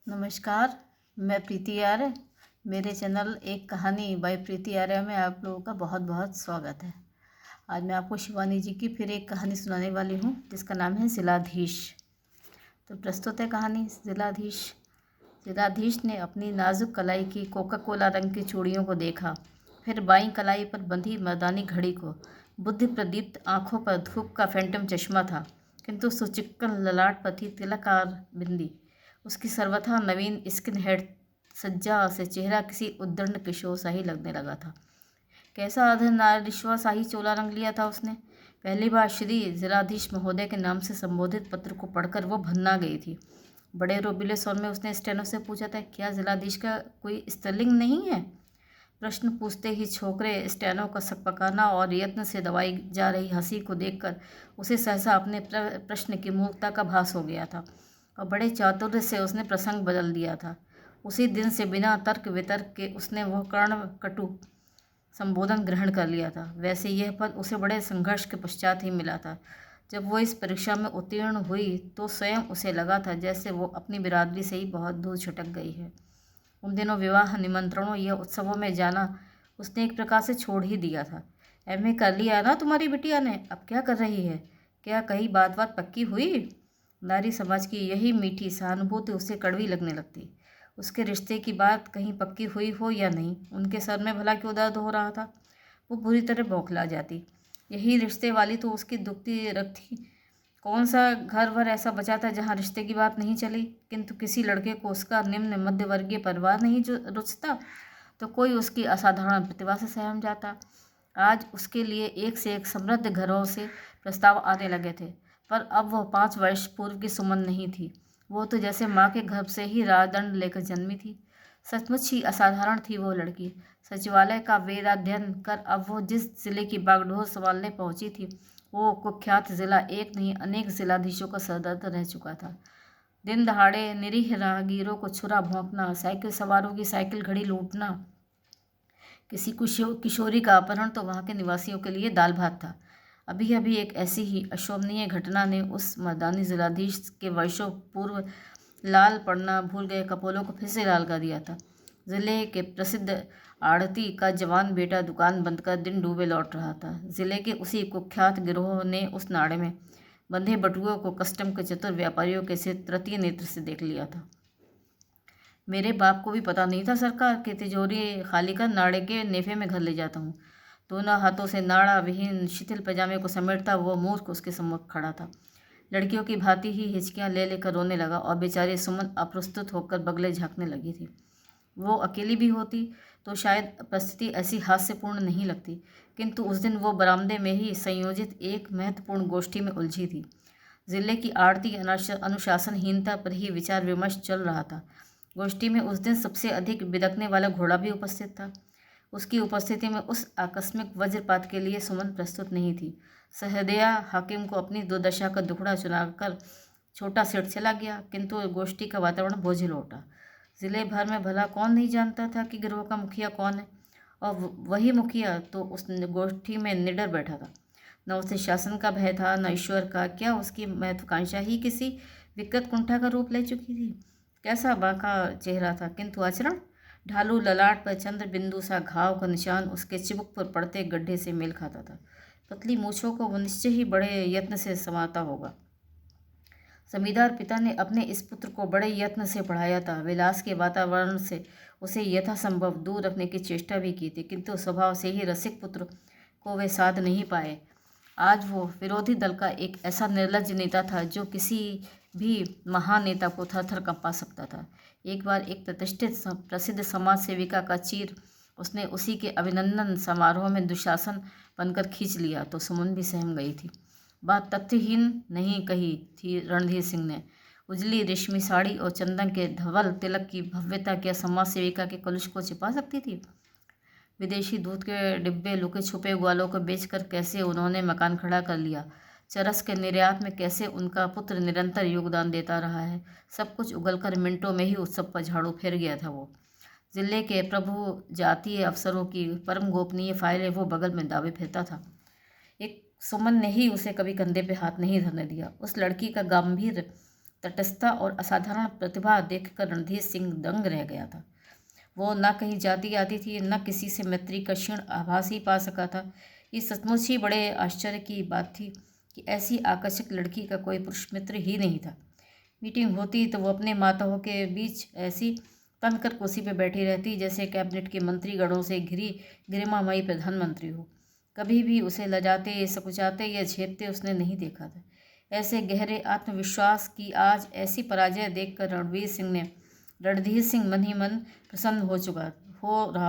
नमस्कार। मैं प्रीति आर्य। मेरे चैनल एक कहानी बाय प्रीति आर्य में आप लोगों का बहुत बहुत स्वागत है। आज मैं आपको शिवानी जी की फिर एक कहानी सुनाने वाली हूँ जिसका नाम है जिलाधीश। तो प्रस्तुत है कहानी जिलाधीश। जिलाधीश ने अपनी नाजुक कलाई की कोका कोला रंग की चूड़ियों को देखा, फिर बाईं कलाई पर बंधी मर्दानी घड़ी को। बुद्धि प्रदीप्त आँखों पर धूप का फैंटम चश्मा था, किंतु सुचिक्कन ललाट पर थी तिलकार बिंदी। उसकी सर्वथा नवीन स्किन हेड सज्जा से चेहरा किसी उद्दंड किशोर सा ही लगने लगा था। कैसा अर्धनारीश्वर शाही चोला रंग लिया था उसने। पहली बार श्री जिलाधीश महोदय के नाम से संबोधित पत्र को पढ़कर वो भन्ना गई थी। बड़े रोबीले स्वर में उसने स्टेनो से पूछा था, क्या जिलाधीश का कोई स्त्रीलिंग नहीं है? प्रश्न पूछते ही छोकरे स्टेनो का सकपकाना और यत्न से दबाई जा रही हंसी को देखकर उसे सहसा अपने प्रश्न की मूर्खता का भास हो गया था और बड़े चातुर्य से उसने प्रसंग बदल दिया था। उसी दिन से बिना तर्क वितर्क के उसने वह कर्ण कटु संबोधन ग्रहण कर लिया था। वैसे यह पद उसे बड़े संघर्ष के पश्चात ही मिला था। जब वो इस परीक्षा में उत्तीर्ण हुई तो स्वयं उसे लगा था जैसे वो अपनी बिरादरी से ही बहुत दूर छटक गई है। उन दिनों विवाह निमंत्रणों या उत्सवों में जाना उसने एक प्रकार से छोड़ ही दिया था। एमए कर लिया ना तुम्हारी बिटिया ने, अब क्या कर रही है? क्या कहीं बात बात पक्की हुई? नारी समाज की यही मीठी सहानुभूति उसे कड़वी लगने लगती। उसके रिश्ते की बात कहीं पक्की हुई हो या नहीं, उनके सर में भला क्यों दर्द हो रहा था? वो बुरी तरह बौखला जाती। यही रिश्ते वाली तो उसकी दुखती रखती। कौन सा घर भर ऐसा बचा था जहाँ रिश्ते की बात नहीं चली, किंतु किसी लड़के को उसका निम्न मध्यवर्गीय परिवार नहीं जो रुचता तो कोई उसकी असाधारण प्रतिभा से सहम जाता। आज उसके लिए एक से एक समृद्ध घरों से प्रस्ताव आने लगे थे, पर अब वह 5 वर्ष पूर्व की सुमन नहीं थी। वो तो जैसे माँ के गर्भ से ही राजदंड लेकर जन्मी थी। सचमुच ही असाधारण थी वो लड़की। सचिवालय का वेदाध्ययन कर अब वो जिस जिले की बागडोर संभालने पहुंची थी, वो कुख्यात जिला एक नहीं अनेक जिलाधीशों का सरदर्द रह चुका था। दिन दहाड़े निरीह राहगीरों को छुरा भोंकना, साइकिल सवारों की साइकिल घड़ी लूटना, किसी किशोरी का अपहरण तो वहाँ के निवासियों के लिए दाल भात था। अभी अभी एक ऐसी ही अशोभनीय घटना ने उस मर्दानी जिलाधीश के वर्षों पूर्व लाल पड़ना भूल गए कपोलों को फिर से लाल कर दिया था। जिले के प्रसिद्ध आड़ती का जवान बेटा दुकान बंद कर दिन डूबे लौट रहा था। जिले के उसी कुख्यात गिरोह ने उस नाड़े में बंधे बटुओं को कस्टम के चतुर व्यापारियों के से तृतीय नेत्र से देख लिया था। मेरे बाप को भी पता नहीं था सरकार कि तिजोरी खाली कर नाड़े के नेफे में घर ले जाता हूँ। दोनों हाथों से नाड़ा विहीन शिथिल पैजामे को समेटता वो मूर्ख उसके सम्मुख खड़ा था। लड़कियों की भांति ही हिचकियाँ ले लेकर रोने लगा और बेचारी सुमन अप्रस्तुत होकर बगले झाँकने लगी थी। वो अकेली भी होती तो शायद परिस्थिति ऐसी हास्यपूर्ण नहीं लगती, किंतु उस दिन वो बरामदे में ही संयोजित एक महत्वपूर्ण गोष्ठी में उलझी थी। जिले की आड़ती अनुशासनहीनता पर ही विचार विमर्श चल रहा था। गोष्ठी में उस दिन सबसे अधिक बिदकने वाला घोड़ा भी उपस्थित था। उसकी उपस्थिति में उस आकस्मिक वज्रपात के लिए सुमन प्रस्तुत नहीं थी। सहृदया हाकिम को अपनी दुर्दशा का दुखड़ा सुनाकर छोटा सेठ चला गया, किंतु गोष्ठी का वातावरण बोझिल लौटा। जिले भर में भला कौन नहीं जानता था कि गिरोह का मुखिया कौन है, और वही मुखिया तो उस गोष्ठी में निडर बैठा था। न उसे शासन का भय था न ईश्वर का। क्या उसकी महत्वाकांक्षा ही किसी विकृत कुंठा का रूप ले चुकी थी? कैसा बांका चेहरा था, किंतु आचरण ढालू ललाट पर चंद्र बिंदु सा घाव का निशान उसके चिबुक पर पड़ते गड्ढे से मेल खाता था। पतली मूछों को वो निश्चय ही बड़े यत्न से संवारता होगा। जमींदार पिता ने अपने इस पुत्र को बड़े यत्न से पढ़ाया था। विलास के वातावरण से उसे यथासंभव दूर रखने की चेष्टा भी की थी, किंतु स्वभाव से ही रसिक पुत्र को वे साध नहीं पाए। आज वो विरोधी दल का एक ऐसा निर्लज्ज नेता था जो किसी भी महान नेता को थर थर कंपा सकता था। एक बार एक प्रतिष्ठित प्रसिद्ध समाज सेविका का चीर उसने उसी के अभिनंदन समारोह में दुशासन बनकर खींच लिया तो सुमन भी सहम गई थी। बात तथ्यहीन नहीं कही थी रणधीर सिंह ने। उजली रेशमी साड़ी और चंदन के धवल तिलक की भव्यता क्या समाज सेविका के कलुष को छिपा सकती थी? विदेशी दूध के डिब्बे लुके छुपे ग्वालों को बेचकर कैसे उन्होंने मकान खड़ा कर लिया, चरस के निर्यात में कैसे उनका पुत्र निरंतर योगदान देता रहा है, सब कुछ उगलकर मिनटों में ही उत्सव पर झाड़ू फेर गया था। वो जिले के प्रभु जातीय अफसरों की परम गोपनीय फाइलें वो बगल में दावे फिरता था। एक सुमन ने ही उसे कभी कंधे पे हाथ नहीं धरने दिया। उस लड़की का गंभीर तटस्थता और असाधारण प्रतिभा देखकर रणधीर सिंह दंग रह गया था। वो न कहीं जाती आती थी, न किसी से मैत्री का क्षीण आभास ही पा सका था। ये सचमुच ही बड़े आश्चर्य की बात थी कि ऐसी आकर्षक लड़की का कोई पुरुष मित्र ही नहीं था। मीटिंग होती तो वो अपने माताओं के बीच ऐसी तन कर कुर्सी पर बैठी रहती जैसे कैबिनेट के मंत्रीगणों से घिरी गरिमामयी प्रधानमंत्री हो। कभी भी उसे लजाते, सकुचाते या झेपते उसने नहीं देखा था। ऐसे गहरे आत्मविश्वास की आज ऐसी पराजय देखकर रणधीर सिंह मन ही मन प्रसन्न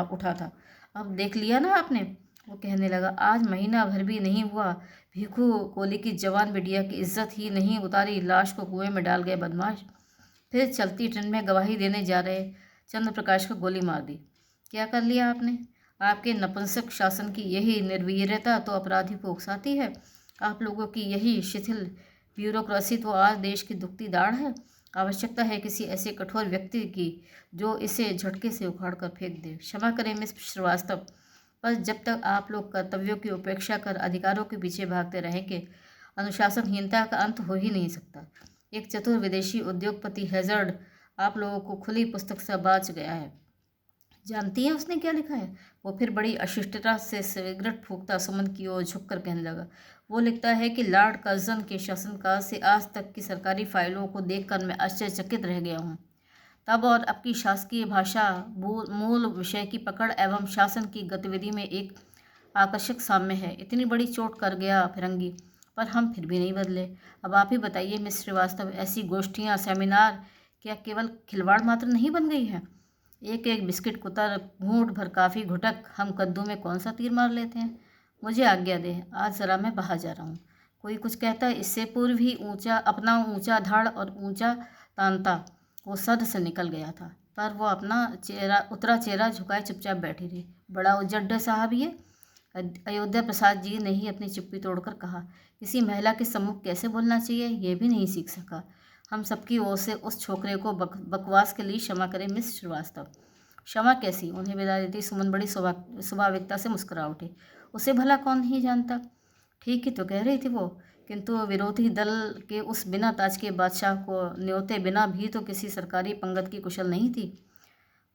उठा था। अब देख लिया ना आपने, वो कहने लगा। आज महीना भर भी नहीं हुआ, भीखू कोली की जवान बिटिया की इज्जत ही नहीं उतारी, लाश को कुएं में डाल गए बदमाश। फिर चलती ट्रेन में गवाही देने जा रहे चंद्र प्रकाश को गोली मार दी। क्या कर लिया आपने? आपके नपुंसक शासन की यही निर्वीर्यता तो अपराधी को उकसाती है। आप लोगों की यही शिथिल ब्यूरोक्रेसी तो आज देश की दुखती दाढ़ है। आवश्यकता है किसी ऐसे कठोर व्यक्ति की जो इसे झटके से उखाड़ कर फेंक दे। क्षमा करें मिस श्रीवास्तव, पर जब तक आप लोग कर्तव्यों की उपेक्षा कर अधिकारों के पीछे भागते रहेंगे, अनुशासनहीनता का अंत हो ही नहीं सकता। एक चतुर विदेशी उद्योगपति हैजर्ड आप लोगों को खुली पुस्तक से बाच गया है। जानती हैं उसने क्या लिखा है? वो फिर बड़ी अशिष्टता से सिगरेट फूंकता सुमन की ओर झुककर कहने लगा। वो लिखता है कि लॉर्ड कर्जन के शासनकाल से आज तक की सरकारी फाइलों को देखकर मैं आश्चर्यचकित रह गया हूँ। तब और अब की शासकीय भाषा, मूल विषय की पकड़ एवं शासन की गतिविधि में एक आकर्षक साम्य है। इतनी बड़ी चोट कर गया फिरंगी, पर हम फिर भी नहीं बदले। अब आप ही बताइए मिस श्रीवास्तव, ऐसी गोष्ठियाँ, सेमिनार क्या केवल खिलवाड़ मात्र नहीं बन गई है? एक एक बिस्किट कुतर, घूंट भर काफ़ी घुटक हम कद्दू में कौन सा तीर मार लेते हैं। मुझे आज्ञा दे, आज ज़रा मैं बाहर जा रहा हूँ। कोई कुछ कहता, इससे पूर्व ही अपना ऊंचा धड़ और ऊंचा तानता वो सद से निकल गया था, पर वो अपना चेहरा झुकाए चुपचाप बैठी रही। बड़ा उजड्ड साहब ये, अयोध्या प्रसाद जी ने ही अपनी चुप्पी तोड़कर कहा। किसी महिला के सम्मुख कैसे बोलना चाहिए ये भी नहीं सीख सका। हम सबकी ओर से उस छोकरे को बकवास के लिए क्षमा करें मिस श्रीवास्तव। क्षमा कैसी? उन्हें विदा देती सुमन बड़ी स्वाभाविकता से मुस्कुरा उठी। उसे भला कौन नहीं जानता? ठीक ही तो कह रही थी वो, किंतु विरोधी दल के उस बिना ताज के बादशाह को न्योते बिना भी तो किसी सरकारी पंगत की कुशल नहीं थी।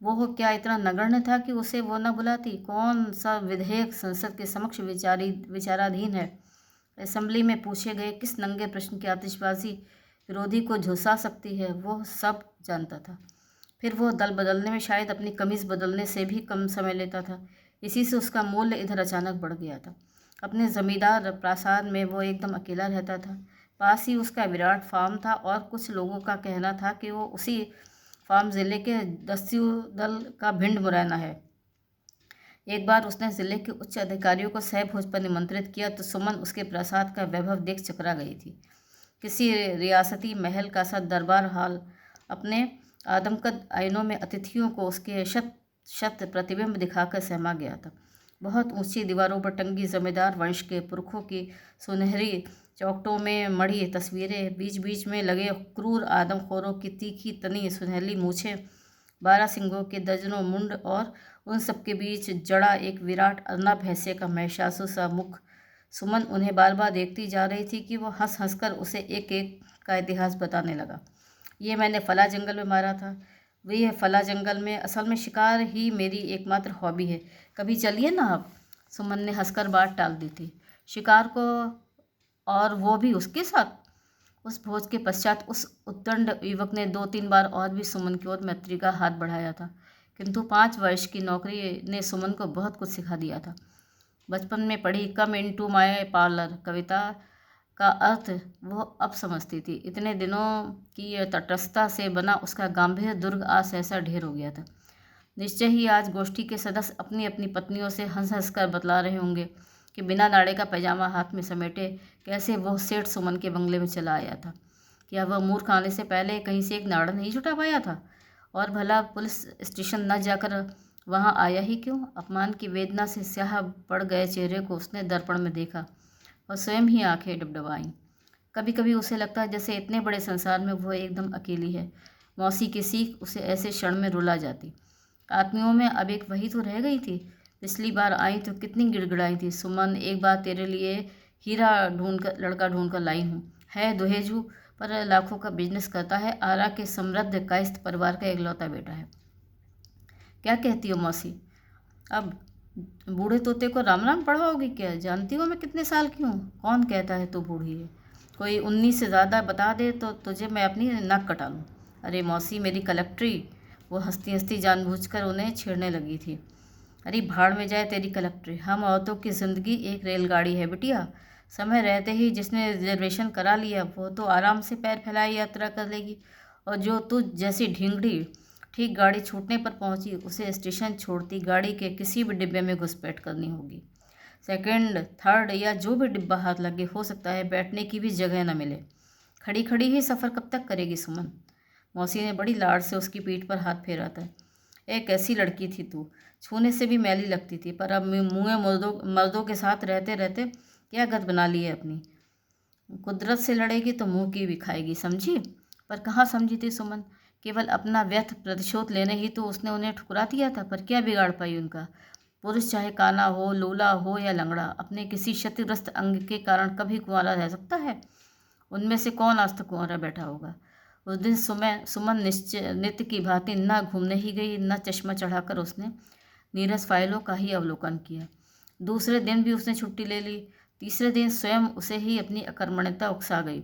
वो क्या इतना नगण्य था कि उसे वो न बुलाती? कौन सा विधेयक संसद के समक्ष विचाराधीन है? असेंबली में पूछे गए किस नंगे प्रश्न की आतिशबाजी विरोधी को झुलसा सकती है, वो सब जानता था। फिर वो दल बदलने में शायद अपनी कमीज़ बदलने से भी कम समय लेता था। इसी से उसका मूल्य इधर अचानक बढ़ गया था। अपने जमींदार प्रासाद में वो एकदम अकेला रहता था। पास ही उसका विराट फार्म था और कुछ लोगों का कहना था कि वो उसी फार्म ज़िले के दस्यु दल का भिंड मुरैना है। एक बार उसने ज़िले के उच्च अधिकारियों को सहभोज पर निमंत्रित किया तो सुमन उसके प्रासाद का वैभव देख चकरा गई थी। किसी रियासती महल का सा दरबार हाल अपने आदमकद आईनों में अतिथियों को उसके शत शत प्रतिबिंब दिखाकर सहमा गया था। बहुत ऊंची दीवारों पर टंगी जमींदार वंश के पुरखों की सुनहरी चौखटों में मढ़ी तस्वीरें, बीच बीच में लगे क्रूर आदमखोरों की तीखी तनी सुनहली मूछें, 12 सिंगों के दर्जनों मुंड और उन सबके बीच जड़ा एक विराट अर्नब हैसे का महिषासुर सा मुख। सुमन उन्हें बार बार देखती जा रही थी कि वो हंस हंस कर उसे एक एक का इतिहास बताने लगा। ये मैंने फला जंगल में मारा था, वही है फला जंगल में, असल में शिकार ही मेरी एकमात्र हॉबी है। कभी चलिए ना आप। सुमन ने हंसकर बात टाल दी थी। शिकार को, और वो भी उसके साथ? उस भोज के पश्चात उस उद्दंड युवक ने 2-3 बार और भी सुमन की ओर मैत्री का हाथ बढ़ाया था, किंतु 5 वर्ष की नौकरी ने सुमन को बहुत कुछ सिखा दिया था। बचपन में पढ़ी कम इनटू माय पार्लर कविता का अर्थ वो अब समझती थी। इतने दिनों की तटस्थता से बना उसका गंभीर दुर्ग आज सहसा ढेर हो गया था। निश्चय ही आज गोष्ठी के सदस्य अपनी अपनी पत्नियों से हंस हंस कर बतला रहे होंगे कि बिना नाड़े का पैजामा हाथ में समेटे कैसे वह सेठ सुमन के बंगले में चला आया था। क्या वह मूर्ख आने से पहले कहीं से एक नाड़ा नहीं जुटा पाया था? और भला पुलिस स्टेशन न जाकर वहाँ आया ही क्यों? अपमान की वेदना से स्याह पड़ गए चेहरे को उसने दर्पण में देखा और स्वयं ही आंखें डबडबाईं। कभी कभी उसे लगता है जैसे इतने बड़े संसार में वह एकदम अकेली है। मौसी की सीख उसे ऐसे क्षण में रुला जाती। आत्मियों में अब एक वही तो रह गई थी। पिछली बार आई तो कितनी गिड़गिड़ाई थी, सुमन एक बार तेरे लिए हीरा लड़का ढूंढ कर लाई हूँ, है दुहेजू पर लाखों का बिजनेस करता है। आरा के समृद्ध कायस्थ परिवार का इकलौता बेटा है। क्या कहती हो मौसी? अब बूढ़े तोते को राम राम पढ़ाओगी क्या? जानती हो मैं कितने साल की हूँ? कौन कहता है तू बूढ़ी है? कोई 19 से ज़्यादा बता दे तो तुझे मैं अपनी नाक कटा लूँ। अरे मौसी, मेरी कलेक्ट्री। वो हंसती हंसती जानबूझकर उन्हें छेड़ने लगी थी। अरे भाड़ में जाए तेरी कलेक्ट्री। हम औरतों की ज़िंदगी एक रेलगाड़ी है बिटिया। समय रहते ही जिसने रिजर्वेशन करा लिया वो तो आराम से पैर फैलाए यात्रा कर लेगी, और जो तुझ जैसी ढींगड़ी ठीक गाड़ी छूटने पर पहुंची उसे स्टेशन छोड़ती गाड़ी के किसी भी डिब्बे में घुसपैठ करनी होगी। सेकंड, थर्ड या जो भी डिब्बा हाथ लगे, हो सकता है बैठने की भी जगह न मिले। खड़ी खड़ी ही सफ़र कब तक करेगी सुमन? मौसी ने बड़ी लाड से उसकी पीठ पर हाथ फेरा था। एक ऐसी लड़की थी तू, छूने से भी मैली लगती थी, पर अब मुँह मर्दों के साथ रहते रहते क्या गत बना ली है अपनी। कुदरत से लड़ेगी तो मुँह की भी खाएगी, समझी? पर कहाँ समझी थी सुमन? केवल अपना व्यर्थ प्रतिशोध लेने ही तो उसने उन्हें ठुकरा दिया था, पर क्या बिगाड़ पाई उनका? पुरुष चाहे काना हो, लूला हो या लंगड़ा, अपने किसी क्षतिग्रस्त अंग के कारण कभी कुंवारा रह सकता है? उनमें से कौन आज तक कुंवारा बैठा होगा? उस दिन सुमन नित्य की भांति न घूमने ही गई, न चश्मा चढ़ाकर उसने नीरस फाइलों का ही अवलोकन किया। दूसरे दिन भी उसने छुट्टी ले ली। तीसरे दिन स्वयं उसे ही अपनी अकर्मण्यता उकसा गई।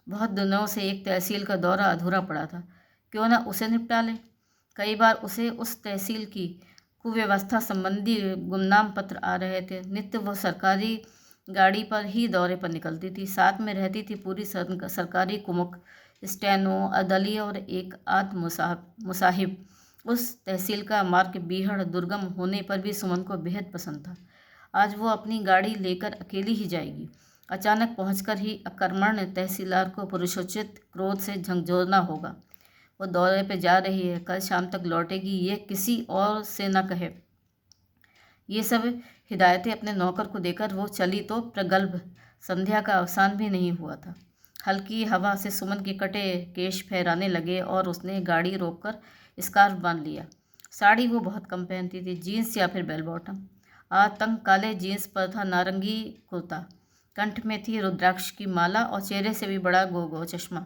बहुत दिनों से एक तहसील का दौरा अधूरा पड़ा था, क्यों न उसे निपटा ले। कई बार उसे उस तहसील की कुव्यवस्था संबंधी गुमनाम पत्र आ रहे थे। नित्य वह सरकारी गाड़ी पर ही दौरे पर निकलती थी। साथ में रहती थी पूरी सरकारी कुमुक, स्टेनो, अदलिया और एक आध मुसाहिब। उस तहसील का मार्ग बीहड़ दुर्गम होने पर भी सुमन को बेहद पसंद था। आज वो अपनी गाड़ी लेकर अकेली ही जाएगी। अचानक पहुंचकर ही अकर्मण्य तहसीलदार को पुरुषोचित क्रोध से झकझोरना होगा। वो दौरे पे जा रही है, कल शाम तक लौटेगी, ये किसी और से न कहे। ये सब हिदायतें अपने नौकर को देकर वो चली तो प्रगल्भ संध्या का अवसान भी नहीं हुआ था। हल्की हवा से सुमन के कटे केश फहराने लगे और उसने गाड़ी रोककर स्कार्फ बांध लिया। साड़ी वो बहुत कम पहनती थी, जीन्स या फिर बेल बॉटम। आज तंग काले जीन्स पर था नारंगी कुर्ता, कंठ में थी रुद्राक्ष की माला और चेहरे से भी बड़ा गो चश्मा।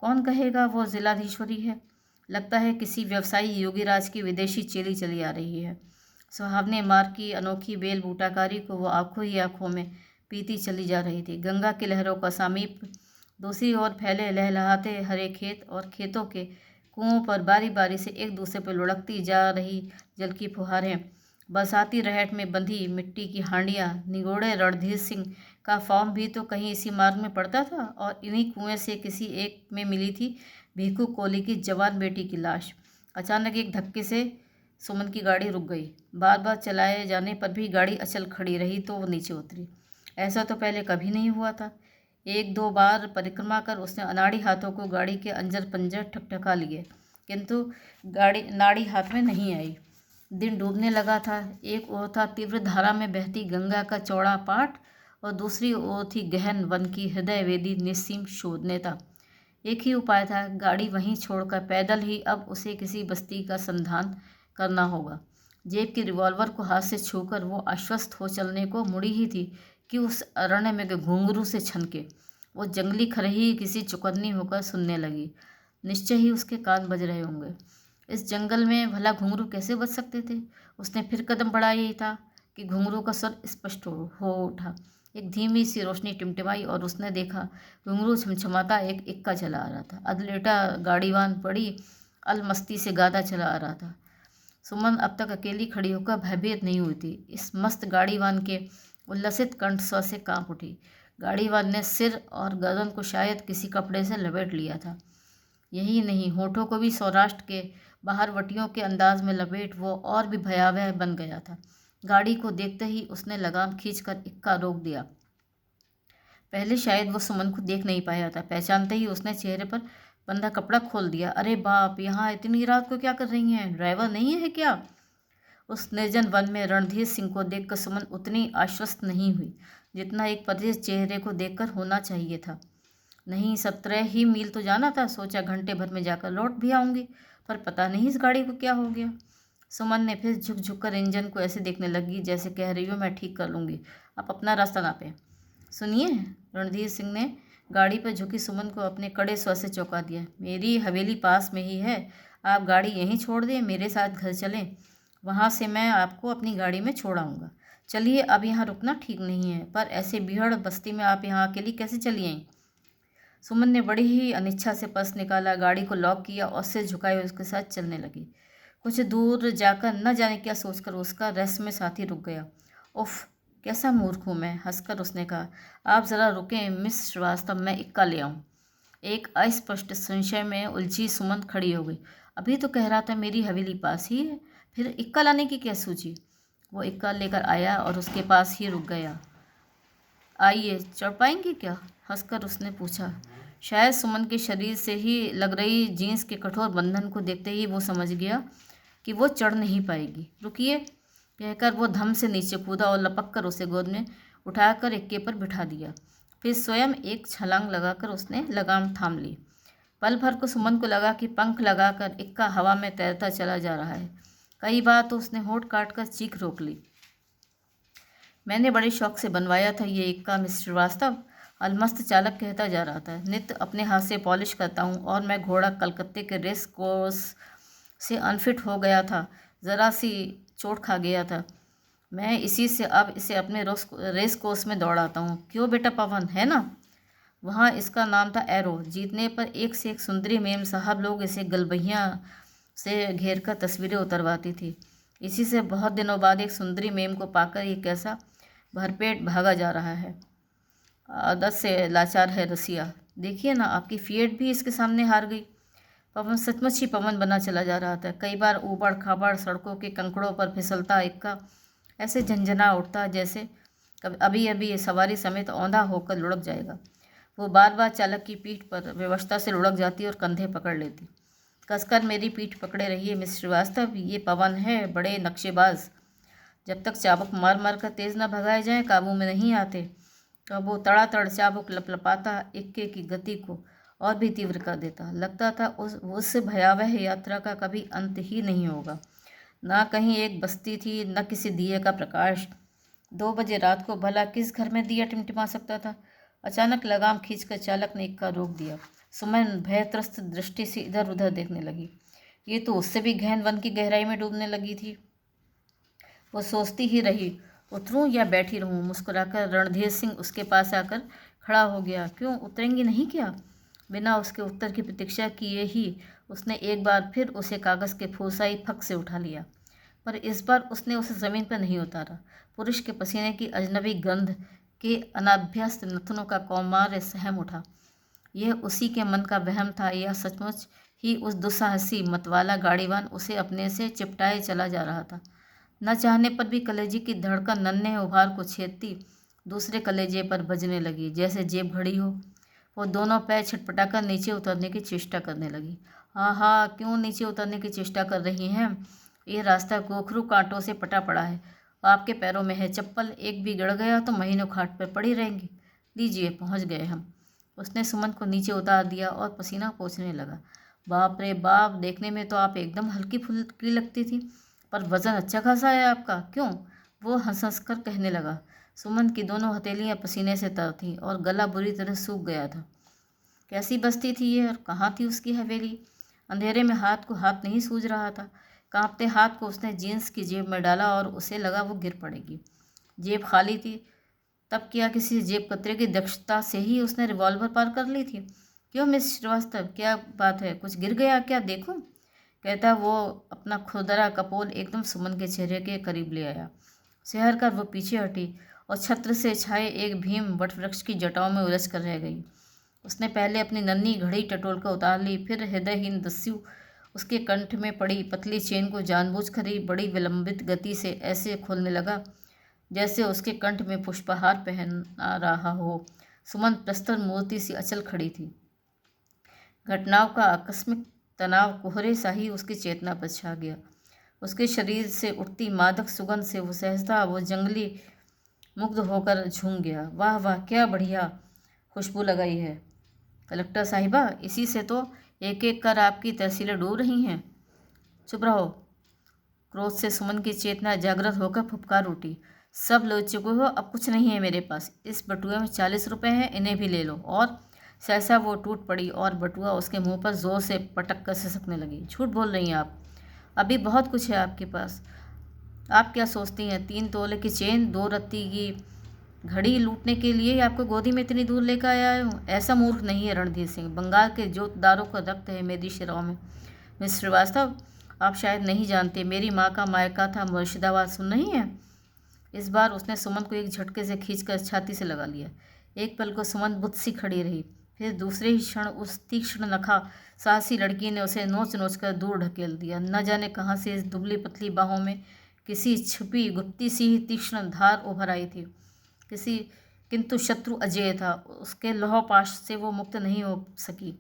कौन कहेगा वो जिलाधीश्वरी है? लगता है किसी व्यवसायी योगीराज की विदेशी चेली चली आ रही है। सुहावने मार्ग की अनोखी बेल बूटाकारी को वो आंखों ही आंखों में पीती चली जा रही थी। गंगा की लहरों का समीप, दूसरी ओर फैले लहलहाते हरे खेत और खेतों के कुओं पर बारी बारी से एक दूसरे पर लुढ़कती जा रही जल की फुहारें, बरसाती रहट में बंधी मिट्टी की हांडियाँ। निगोड़े रणधीर सिंह का फॉर्म भी तो कहीं इसी मार्ग में पड़ता था, और इन्हीं कुएं से किसी एक में मिली थी भीखू कोली की जवान बेटी की लाश। अचानक एक धक्के से सुमन की गाड़ी रुक गई। बार बार चलाए जाने पर भी गाड़ी अचल खड़ी रही तो वो नीचे उतरी। ऐसा तो पहले कभी नहीं हुआ था। एक दो बार परिक्रमा कर उसने अनाड़ी हाथों को गाड़ी के अंजर पंजर ठकठका लिए, किंतु गाड़ी नाड़ी हाथ में नहीं आई। दिन डूबने लगा था। एक ओर था तीव्र धारा में बहती गंगा का चौड़ा पाट, और दूसरी ओर थी गहन वन की हृदय वेदी निस्सीम शोधनेता। एक ही उपाय था, गाड़ी वहीं छोड़कर पैदल ही अब उसे किसी बस्ती का संधान करना होगा। जेब की रिवॉल्वर को हाथ से छूकर वो आश्वस्त हो चलने को मुड़ी ही थी कि उस अरण्य में घुंघरू से छनके वो जंगली खरही किसी चौकन्नी होकर सुनने लगी। निश्चय ही उसके कान बज रहे होंगे। इस जंगल में भला घुंघरू कैसे बच सकते थे? उसने फिर कदम बढ़ाया ही था कि घुंघरू का स्वर स्पष्ट हो उठा। एक धीमी सी रोशनी टिमटिमाई और उसने देखा घुंघरू छमछमाता एक इक्का चला आ रहा था। अधलेटा गाड़ीवान बड़ी अलमस्ती से गादा चला आ रहा था। सुमन अब तक अकेली खड़ी होकर भयभीत नहीं हुई थी। इस मस्त गाड़ीवान के उल्लसित कंठ स्वर से कांप उठी। गाड़ीवान ने सिर और गर्दन को शायद किसी कपड़े से लपेट लिया था। यही नहीं, होठों को भी सौराष्ट्र के बाहरवटियों के अंदाज में लपेट वो और भी भयावह बन गया था। गाड़ी को देखते ही उसने लगाम खींचकर इक्का रोक दिया। पहले शायद वो सुमन को देख नहीं पाया था। पहचानते ही उसने चेहरे पर बंधा कपड़ा खोल दिया। अरे बाप, यहाँ इतनी रात को क्या कर रही हैं? ड्राइवर नहीं है क्या? उस निर्जन वन में रणधीर सिंह को देखकर सुमन उतनी आश्वस्त नहीं हुई जितना एक परेश चेहरे को देखकर होना चाहिए था। नहीं, 17 ही मील तो जाना था। सोचा घंटे भर में जाकर लौट भी आऊँगी, पर पता नहीं इस गाड़ी को क्या हो गया। सुमन ने फिर झुक झुक कर इंजन को ऐसे देखने लगी जैसे कह रही हो मैं ठीक कर लूँगी, आप अपना रास्ता नापें। सुनिए, रणधीर सिंह ने गाड़ी पर झुकी सुमन को अपने कड़े स्वर से चौंका दिया। मेरी हवेली पास में ही है, आप गाड़ी यहीं छोड़ दें, मेरे साथ घर चलें, वहाँ से मैं आपको अपनी गाड़ी में छोड़ आऊँगा। चलिए, अब यहाँ रुकना ठीक नहीं है, पर ऐसे भीड़ बस्ती में आप यहाँ अकेली कैसे चली आईं? सुमन ने बड़ी ही अनिच्छा से पर्स निकाला, गाड़ी को लॉक किया और सिर झुकाए उसके साथ चलने लगी। कुछ दूर जाकर न जाने क्या सोचकर उसका रस में साथी रुक गया। उफ, कैसा मूर्ख हूँ मैं, हंसकर उसने कहा। आप ज़रा रुकें मिस श्रीवास्तव, मैं इक्का ले आऊँ। एक अस्पष्ट संशय में उलझी सुमन खड़ी हो गई। अभी तो कह रहा था मेरी हवेली पास ही है, फिर इक्का लाने की क्या सूझी? वो इक्का लेकर आया और उसके पास ही रुक गया। आइए, चढ़ पाएंगे क्या? हंसकर उसने पूछा। शायद सुमन के शरीर से ही लग रही जींस के कठोर बंधन को देखते ही वो समझ गया कि वो चढ़ नहीं पाएगी। रुकिए, कहकर वो धम से नीचे कूदा और लपक कर उसे गोद में उठाकर इक्के पर बिठा दिया। फिर स्वयं एक छलांग लगाकर उसने लगाम थाम ली। पल भर को सुमन को लगा कि पंख लगाकर इक्का हवा में तैरता चला जा रहा है। कई बार तो उसने होंठ काट कर चीख रोक ली। मैंने बड़े शौक से बनवाया था ये इक्का मिस्टर श्रीवास्तव, अलमस्त चालक कहता जा रहा था। नित्य अपने हाथ से पॉलिश करता हूँ और मैं घोड़ा कलकत्ते के रेस कोर्स से अनफिट हो गया था, ज़रा सी चोट खा गया था। मैं इसी से अब इसे अपने रेस कोर्स में दौड़ाता हूँ। क्यों बेटा पवन, है ना? वहाँ इसका नाम था एरो। जीतने पर एक से एक सुंदरी मेम साहब लोग इसे गलबहियाँ से घेर कर तस्वीरें उतरवाती थी। इसी से बहुत दिनों बाद एक सुंदरी मेम को पाकर ये कैसा भरपेट भागा जा रहा है। आदत से लाचार है रसिया। देखिए ना, आपकी फिएट भी इसके सामने हार गई। पवन सचमुच ही पवन बना चला जा रहा था। कई बार ऊबड़ खाबड़ सड़कों के कंकड़ों पर फिसलता इक्का ऐसे झंझना उठता जैसे अभी अभी सवारी समेत औंधा होकर लुढ़क जाएगा। वो बार बार चालक की पीठ पर व्यवस्था से लुढ़क जाती और कंधे पकड़ लेती। कसकर मेरी पीठ पकड़े रहिए मिस श्रीवास्तव, ये पवन है, बड़े नक्शेबाज। जब तक चाबुक मार मार कर तेज़ न भगाए जाएं, काबू में नहीं आते। तब वो तड़ातड़ चाबुक लपलपाता इक्के की गति को और भी तीव्र कर देता। लगता था उस भयावह यात्रा का कभी अंत ही नहीं होगा। ना कहीं एक बस्ती थी, न किसी दिए का प्रकाश। 2 बजे रात को भला किस घर में दिया टिमटिमा सकता था? अचानक लगाम खींचकर चालक ने इक्का रोक दिया। सुमन भयत्रस्त दृष्टि से इधर उधर देखने लगी। ये तो उससे भी गहन वन की गहराई में डूबने लगी थी। वो सोचती ही रही, उतरूं या बैठी रहूं। मुस्कुराकर रणधीर सिंह उसके पास आकर खड़ा हो गया। क्यों, उतरेंगी नहीं क्या? बिना उसके उत्तर की प्रतीक्षा किए ही उसने एक बार फिर उसे कागज़ के फूसाई फक से उठा लिया, पर इस बार उसने उसे ज़मीन पर नहीं उतारा। पुरुष के पसीने की अजनबी गंध के अनाभ्यस्त नथनों का कौमार्य सहम उठा। यह उसी के मन का वहम था या सचमुच ही उस दुस्साहसी मतवाला गाड़ीवान उसे अपने से चिपटाए चला जा रहा था? न चाहने पर भी कलेजे की धड़कन नन्हे उभार को छेदती दूसरे कलेजे पर बजने लगी, जैसे जेब घड़ी हो। वो दोनों पैर छटपटाकर नीचे उतरने की चेष्टा करने लगी। हाँ, क्यों नीचे उतरने की चेष्टा कर रही हैं? ये रास्ता गोखरू कांटों से पटा पड़ा है। आपके पैरों में है चप्पल, एक भी गिर गया तो महीनों खाट पर पड़ी रहेंगी। लीजिए, पहुंच गए हम। उसने सुमन को नीचे उतार दिया और पसीना पोंछने लगा। बाप रे बाप, देखने में तो आप एकदम हल्की फुल्की लगती थी, पर वज़न अच्छा खासा है आपका। क्यों? वो हंस हंस कर कहने लगा। सुमन की दोनों हथेलियां पसीने से तर थीं और गला बुरी तरह सूख गया था। कैसी बस्ती थी ये और कहाँ थी उसकी हवेली? अंधेरे में हाथ को हाथ नहीं सूझ रहा था। कांपते हाथ को उसने जीन्स की जेब में डाला और उसे लगा वो गिर पड़ेगी। जेब खाली थी। तब क्या किसी जेब कतरे की दक्षता से ही उसने रिवॉल्वर पार कर ली थी? क्यों मिस श्रीवास्तव, क्या बात है? कुछ गिर गया क्या? देखूं? कहता वो अपना खुरदरा कपोल एकदम सुमन के चेहरे के करीब ले आया। शहर कर वो पीछे हटी और छत्र से छाए एक भीम वटवृक्ष की जटाओं में उलझ कर रह गई। उसने पहले अपनी नन्ही घड़ी टटोल कर उतार ली, फिर हृदयहीन दस्यु उसके कंठ में पड़ी पतली चेन को जानबूझकर ही बड़ी विलंबित गति से ऐसे खोलने लगा जैसे उसके कंठ में पुष्पहार पहना रहा हो। सुमन प्रस्तर मूर्ति सी अचल खड़ी थी। घटनाओं का आकस्मिक तनाव कोहरे सा ही उसकी चेतना पर छा गया। उसके शरीर से उठती मादक सुगंध से वो सहसा वो जंगली मुग्ध होकर झूम गया। वाह वाह, क्या बढ़िया खुशबू लगाई है कलेक्टर साहिबा, इसी से तो एक एक कर आपकी तहसीलें डूब रही हैं। चुप रहो। क्रोध से सुमन की चेतना जागृत होकर फुफकार उठी। सब लो चुके हो, अब कुछ नहीं है मेरे पास। इस बटुए में 40 रुपये हैं, इन्हें भी ले लो और सहसा वो टूट पड़ी और बटुआ उसके मुंह पर जोर से पटक कर सिसकने लगी। झूठ बोल रही हैं आप, अभी बहुत कुछ है आपके पास। आप क्या सोचती हैं 3 तोले की चेन, 2 रत्ती की घड़ी लूटने के लिए आपको गोदी में इतनी दूर लेकर आया हूँ? ऐसा मूर्ख नहीं है रणधीर सिंह। बंगाल के जोतदारों का रक्त है मेरी शिराओं में। मिस श्रीवास्तव, आप शायद नहीं जानते, मेरी माँ का मायका था मुर्शिदाबाद, सुन नहीं है? इस बार उसने सुमन को एक झटके से खींचकर छाती से लगा लिया। एक पल को सुमन बुत सी खड़ी रही, फिर दूसरे ही क्षण उस तीक्ष्ण नखा साहसी लड़की ने उसे नोच नोच कर दूर ढकेल दिया। न जाने कहाँ से इस दुबली पतली बाहों में किसी छुपी गुप्ती सी ही तीक्ष्ण धार उभर आई थी। किंतु शत्रु अजेय था, उसके लौह पाश से वो मुक्त नहीं हो सकी।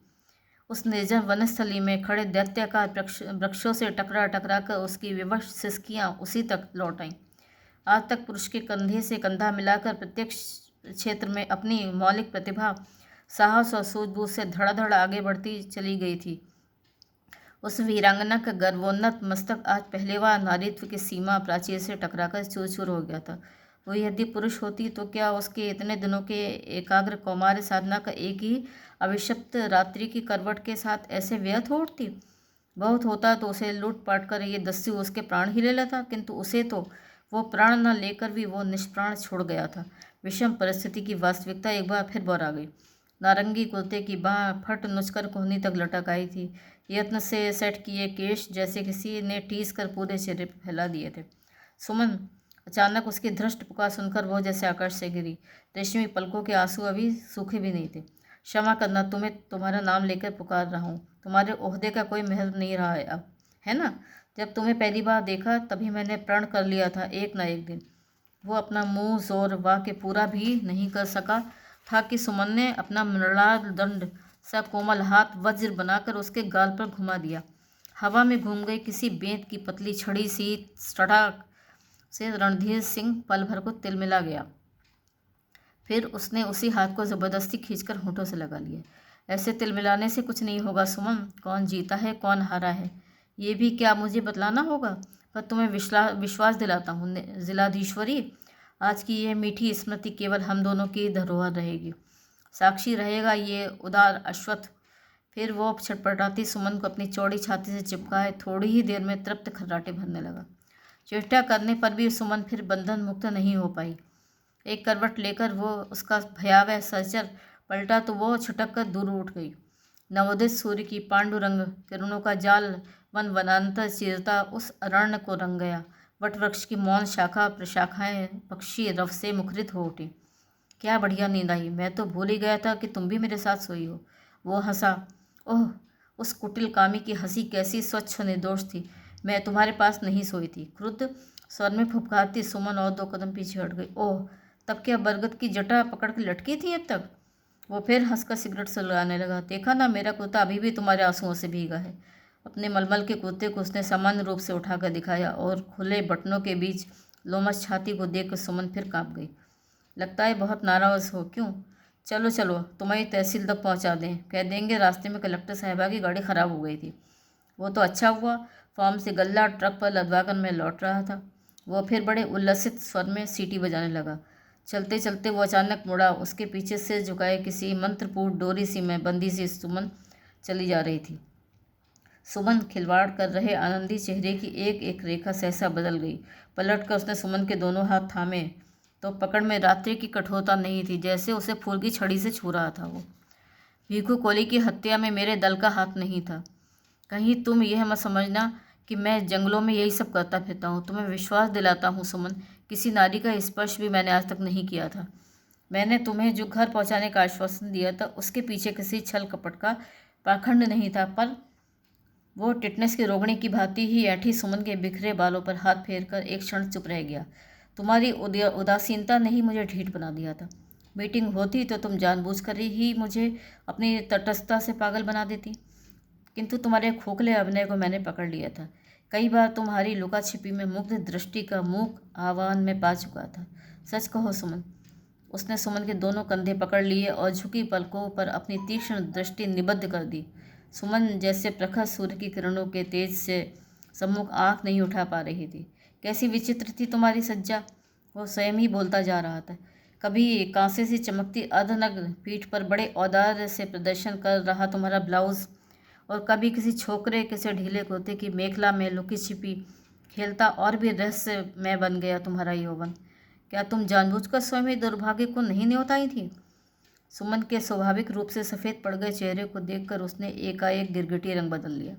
उस निर्जन वनस्थली में खड़े दैत्याकार वृक्षों से टकरा टकरा कर उसकी विवश सिसकियाँ उसी तक लौट आईं। आज तक पुरुष के कंधे से कंधा मिलाकर प्रत्येक क्षेत्र में अपनी मौलिक प्रतिभा, साहस और सूझबूझ से धड़ाधड़ आगे बढ़ती चली गई थी। उस वीरांगना का गर्वोन्नत मस्तक आज पहली बार नारीत्व की सीमा प्राचीर से टकराकर चूर चूर हो गया था। वो यदि पुरुष होती तो क्या उसके इतने दिनों के एकाग्र कौमार्य साधना का एक ही अभिशप्त रात्रि की करवट के साथ ऐसे व्यर्थ हो उठती? बहुत होता तो उसे लूट पाट कर ये दस्यु उसके प्राण ही ले लेता, किंतु उसे तो वो प्राण न लेकर भी वो निष्प्राण छोड़ गया था। विषम परिस्थिति की वास्तविकता एक बार फिर बोर आ गई। नारंगी कुर्ते की बाँह फट नुचकर कोहनी तक लटक आई थी। यत्न से सेट किए केश जैसे किसी ने टीस कर पूरे चेहरे पर फैला दिए थे। सुमन, अचानक उसकी धृष्ट पुकार सुनकर वो जैसे आकाश से गिरी। रेशमी पलकों के आंसू अभी सूखे भी नहीं थे। क्षमा करना, तुम्हें तुम्हारा नाम लेकर पुकार रहा हूँ। तुम्हारे ओहदे का कोई महत्व नहीं रहा है अब, है ना? जब तुम्हें पहली बार देखा तभी मैंने प्रण कर लिया था एक न एक दिन। वो अपना मुंह जोर वाह के पूरा भी नहीं कर सका था कि सुमन ने अपना मृणाल दंड सा कोमल हाथ वज्र बनाकर उसके गाल पर घुमा दिया। हवा में घूम गई किसी बेंत की पतली छड़ी सी सटाक से रणधीर सिंह पल भर को तिलमिला गया। फिर उसने उसी हाथ को ज़बरदस्ती खींचकर होठों से लगा लिया। ऐसे तिलमिलाने से कुछ नहीं होगा सुमन। कौन जीता है कौन हारा है ये भी क्या मुझे बतलाना होगा? पर तुम्हें विश्वास दिलाता हूँ जिलाधीश्वरी, आज की यह मीठी स्मृति केवल हम दोनों की धरोहर रहेगी। साक्षी रहेगा ये उदार अश्वत्थ। फिर वो छटपटाती सुमन को अपनी चौड़ी छाती से चिपकाए थोड़ी ही देर में तृप्त खर्राटे भरने लगा। चेष्टा करने पर भी सुमन फिर बंधन मुक्त नहीं हो पाई। एक करवट लेकर वो उसका भयावह सहचर पलटा तो वो छुटक कर दूर उठ गई। नवोदित सूर्य की पांडुरंग किरणों का जाल वन वनांतर चीरता उस अरण्य को रंग गया। वटवृक्ष की मौन शाखा प्रशाखाएं पक्षी रव से मुखरित हो उठी। क्या बढ़िया नींद आई, मैं तो भूल ही गया था कि तुम भी मेरे साथ सोई हो। वो हंसा। ओह, उस कुटिल कामी की हंसी कैसी स्वच्छ निर्दोष थी। मैं तुम्हारे पास नहीं सोई थी। क्रुद्ध स्वर में फुफकारती सुमन और 2 कदम पीछे हट गई। ओह, तब क्या बरगद की जटा पकड़ के लटकी थी अब तक? वो फिर हंसकर सिगरेट सुलगाने लगा। देखा ना, मेरा कुर्ता अभी भी तुम्हारे आंसुओं से भीगा है। अपने मलमल के कुर्ते को उसने सामान्य रूप से उठाकर दिखाया और खुले बटनों के बीच लोमश छाती को देखकर सुमन फिर काँप गई। लगता है बहुत नाराज़ हो। क्यों? चलो चलो, तुम्हारी तहसील तक पहुंचा दें। कह देंगे रास्ते में कलेक्टर साहिबा की गाड़ी ख़राब हो गई थी। वो तो अच्छा हुआ, फॉर्म से गल्ला ट्रक पर लदवाकर मैं लौट रहा था। वो फिर बड़े उल्लसित स्वर में सीटी बजाने लगा। चलते चलते वो अचानक मुड़ा। उसके पीछे से झुकाए किसी मंत्रपूर्ण डोरी सी में बंदी सी सुमन चली जा रही थी। सुमन खिलवाड़ कर रहे आनंदी चेहरे की एक एक रेखा सहसा बदल गई। पलट कर उसने सुमन के दोनों हाथ थामे तो पकड़ में रात्रि की कठोरता नहीं थी, जैसे उसे फूल की छड़ी से छू रहा था। वो भीखू कोली की हत्या में मेरे दल का हाथ नहीं था। कहीं तुम यह मत समझना कि मैं जंगलों में यही सब करता फिरता हूँ। तुम्हें विश्वास दिलाता हूँ सुमन, किसी नारी का स्पर्श भी मैंने आज तक नहीं किया था। मैंने तुम्हें जो घर पहुँचाने का आश्वासन दिया था उसके पीछे किसी छल कपट का पाखंड नहीं था। पर वो टिटनेस की रोगणी की भांति ही ऐठी सुमन के बिखरे बालों पर हाथ फेर कर एक क्षण चुप रह गया। तुम्हारी उदासीनता ने ही मुझे ढीठ बना दिया था। मीटिंग होती तो तुम जानबूझकर ही मुझे अपनी तटस्थता से पागल बना देती, किंतु तुम्हारे खोखले अभिनय को मैंने पकड़ लिया था। कई बार तुम्हारी लुका छिपी में मुग्ध दृष्टि का मूक आह्वान में पा चुका था। सच कहो सुमन। उसने सुमन के दोनों कंधे पकड़ लिए और झुकी पलकों पर अपनी तीक्ष्ण दृष्टि निबद्ध कर दी। सुमन जैसे प्रखर सूर्य की किरणों के तेज से सम्मुख आँख नहीं उठा पा रही थी। कैसी विचित्र थी तुम्हारी सज्जा। वो स्वयं ही बोलता जा रहा था। कभी कांसे से चमकती अर्धनग्न पीठ पर बड़े औदार्य से प्रदर्शन कर रहा तुम्हारा ब्लाउज, और कभी किसी छोकरे किसी ढीले कुर्ते की मेखला में लुकी छिपी खेलता और भी रहस्यमय बन गया तुम्हारा यौवन। क्या तुम जानबूझकर स्वयं ही दुर्भाग्य को नहीं न्योताई थी? सुमन के स्वाभाविक रूप से सफ़ेद पड़ गए चेहरे को देखकर उसने एकाएक गिरगिटी रंग बदल लिया।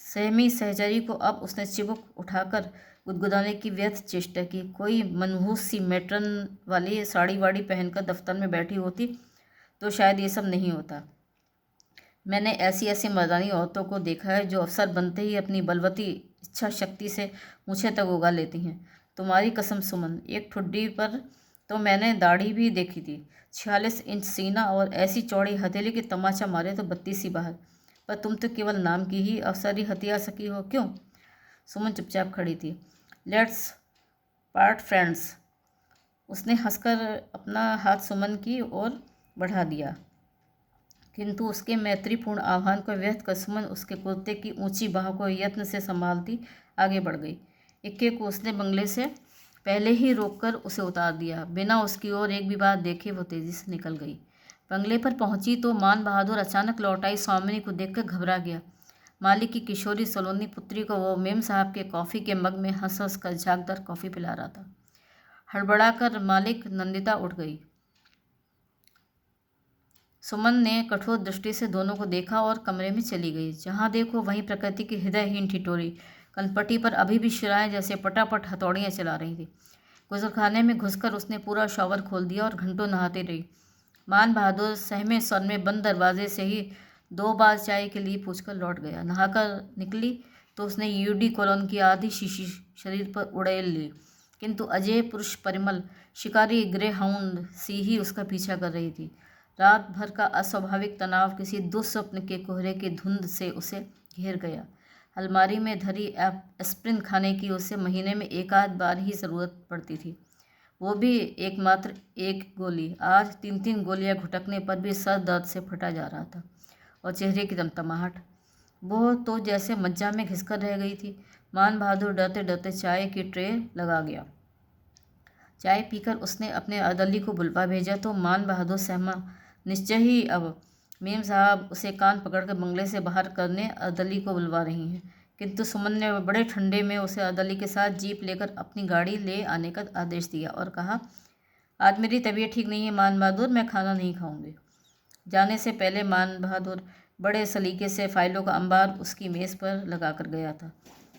सहमी सहचरी को अब उसने चिबुक उठाकर गुदगुदाने की व्यर्थ चेष्टा की। कोई मनहूस सी मैट्रन वाली साड़ी वाड़ी पहनकर दफ्तर में बैठी होती तो शायद ये सब नहीं होता। मैंने ऐसी ऐसी मर्दानी औरतों को देखा है जो अवसर बनते ही अपनी बलवती इच्छा शक्ति से मूछें तक उगा लेती हैं। तुम्हारी कसम सुमन, एक ठुड्डी पर तो मैंने दाढ़ी भी देखी थी, 46 इंच सीना और ऐसी चौड़ी हथेली की तमाचा मारे तो 32 ही बाहर। पर तुम तो केवल नाम की ही अवसरी हथिया सकी हो। क्यों? सुमन चुपचाप खड़ी थी। Let's part friends. उसने हंसकर अपना हाथ सुमन की ओर बढ़ा दिया, किंतु उसके मैत्रीपूर्ण आह्वान को व्यर्थ कर सुमन उसके कुर्ते की ऊंची बाहों को यत्न से संभालती आगे बढ़ गई। इक्के को उसने बंगले से पहले ही रोककर उसे उतार दिया। बिना उसकी ओर एक भी बार देखे वो तेजी से निकल गई। बंगले पर पहुंची तो मान बहादुर अचानक लौट आई स्वामिनी को देखकर घबरा गया। मालिक की किशोरी सलोनी पुत्री को वो मेम साहब के कॉफ़ी के मग में हंस हंस कर झागदार कॉफ़ी पिला रहा था। हड़बड़ाकर मालिक नंदिता उठ गई। सुमन ने कठोर दृष्टि से दोनों को देखा और कमरे में चली गई। जहाँ देखो वहीं प्रकृति की हृदयहीन ठिठोरी कनपट्टी पर अभी भी शिराएं जैसे पटापट हथौड़ियाँ चला रही थी। गुजरखाने में घुसकर उसने पूरा शॉवर खोल दिया और घंटों नहाती रही। मान बहादुर सहमे स्वर में बंद दरवाजे से ही 2 बार चाय के लिए पूछकर लौट गया। नहाकर निकली तो उसने यूडी कॉलोन की आधी शीशी शरीर पर उड़ेल ली, किंतु अजय पुरुष परिमल शिकारी ग्रे हाउंड सी ही उसका पीछा कर रही थी। रात भर का अस्वाभाविक तनाव किसी दुस्वप्न के कोहरे की धुंध से उसे घेर गया। अलमारी में धरी एस्प्रिन खाने की उसे महीने में एक आध बार ही ज़रूरत पड़ती थी, वो भी एकमात्र एक गोली। आज 3-3 गोलियां घुटकने पर भी सर दर्द से फटा जा रहा था और चेहरे की तमतमाहट वो तो जैसे मज्जा में घिसकर रह गई थी। मान बहादुर डरते डरते चाय की ट्रे लगा गया। चाय पीकर उसने अपने अर्दली को बुलवा भेजा तो मान बहादुर सहमा निश्चय ही अब मेम साहब उसे कान पकड़कर बंगले से बाहर करने अर्दली को बुलवा रही हैं। किंतु सुमन ने बड़े ठंडे में उसे अर्दली के साथ जीप लेकर अपनी गाड़ी ले आने का आदेश दिया और कहा, आज मेरी तबीयत ठीक नहीं है मान बहादुर, मैं खाना नहीं खाऊंगी। जाने से पहले मान बहादुर बड़े सलीके से फाइलों का अंबार उसकी मेज़ पर लगा कर गया था।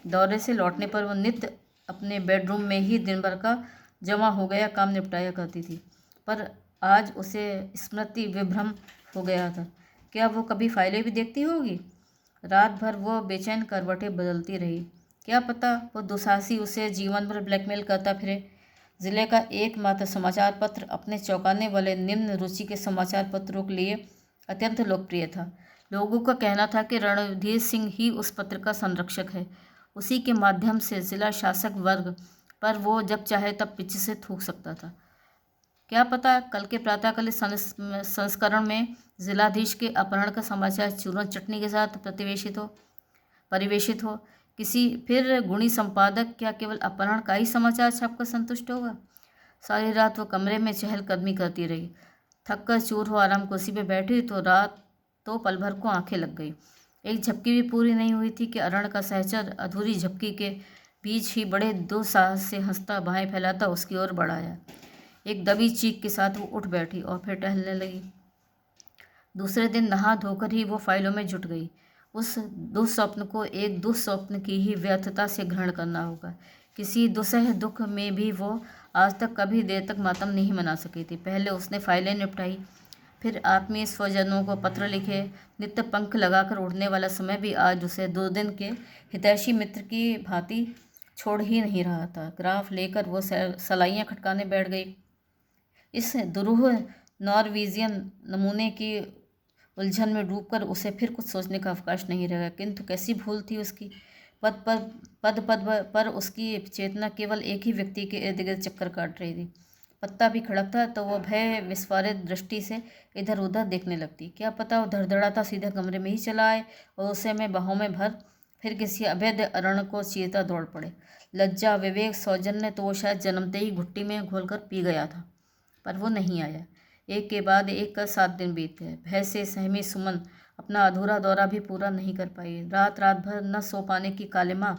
दौरे से लौटने पर वो नित्य अपने बेडरूम में ही दिन भर का जमा हो गया काम निपटाया करती थी, पर आज उसे स्मृति विभ्रम हो गया था। क्या वो कभी फाइलें भी देखती होगी? रात भर वो बेचैन करवटें बदलती रही। क्या पता वो दुसाहसी उसे जीवन भर ब्लैकमेल करता फिरे। ज़िले का एकमात्र समाचार पत्र अपने चौंकाने वाले निम्न रुचि के समाचार पत्रों के लिए अत्यंत लोकप्रिय था। लोगों का कहना था कि रणधीर सिंह ही उस पत्र का संरक्षक है। उसी के माध्यम से जिला शासक वर्ग पर वो जब चाहे तब पीछे से थूक सकता था। क्या पता कल के प्रातःकालीन संस्करण में जिलाधीश के अपहरण का समाचार चूरन चटनी के साथ परिवेशित हो। किसी फिर गुणी संपादक क्या केवल अपहरण का ही समाचार छापकर संतुष्ट होगा? सारी रात वो कमरे में चहलकदमी करती रही। थक कर चूर हो आराम कुर्सी पर बैठी तो रात तो पल भर को आंखें लग गई। एक झपकी भी पूरी नहीं हुई थी कि अरण का सहचर अधूरी झपकी के बीच ही बड़े दुस्साहस से हंसता बाहें फैलाता उसकी ओर बढ़ाया। एक दबी चीख के साथ वो उठ बैठी और फिर टहलने लगी। दूसरे दिन नहा धोकर ही वो फाइलों में जुट गई। उस दुस्वप्न को एक दुस्वप्न की ही व्यर्थता से ग्रहण करना होगा। किसी दुसह दुख में भी वो आज तक कभी देर तक मातम नहीं मना सकी थी। पहले उसने फाइलें निपटाई, फिर आत्मीय स्वजनों को पत्र लिखे। नित्य पंख लगाकर उड़ने वाला समय भी आज उसे 2 दिन के हितैषी मित्र की भांति छोड़ ही नहीं रहा था। ग्राफ लेकर वो सलाइयाँ खटकाने बैठ गई। इस दुरूह नॉर्वेजियन नमूने की उलझन में डूबकर उसे फिर कुछ सोचने का अवकाश नहीं रहा। किंतु कैसी भूल थी उसकी। पद पर उसकी चेतना केवल एक ही व्यक्ति के इर्द गिर्द चक्कर काट रही थी। पत्ता भी खड़कता तो वह भय विस्फारित दृष्टि से इधर उधर देखने लगती। क्या पता वो धड़धड़ाता सीधा कमरे में ही चला आए और उसे मैं बाहों में भर फिर किसी अवैध अरण को चीरता दौड़ पड़े। लज्जा विवेक सौजन्य तो वो शायद जन्मते ही घुट्टी में घोलकर पी गया था। पर वो नहीं आया। एक के बाद एक 7 दिन बीत गए। भय से सहमी सुमन अपना अधूरा दौरा भी पूरा नहीं कर पाई। रात रात भर न सो पाने की कालिमा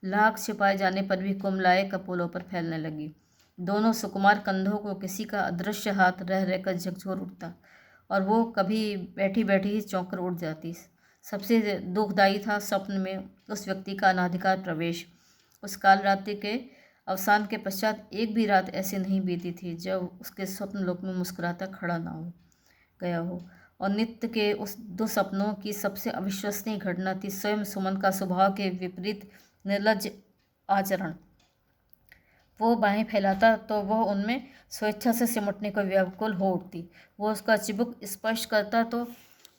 लाख छिपाए जाने पर भी कुमलाए कपोलों पर फैलने लगी। दोनों सुकुमार कंधों को किसी का अदृश्य हाथ रह रहकर झकझोर उठता और वो कभी बैठी बैठी ही चौंक कर उठ जाती। सबसे दुखदायी था स्वप्न में उस व्यक्ति का अनाधिकार प्रवेश। उस काल रात्रि के अवसान के पश्चात एक भी रात ऐसी नहीं बीती थी जब उसके स्वप्न लोक में मुस्कुराता खड़ा ना हो गया हो। और नित्य के उस दो सपनों की सबसे अविश्वसनीय घटना थी स्वयं सुमन का स्वभाव के विपरीत निर्लज्ज आचरण। वो बाहें फैलाता तो वह उनमें स्वेच्छा से सिमटने को व्याकुल हो उठती। वो उसका चिबुक स्पर्श करता तो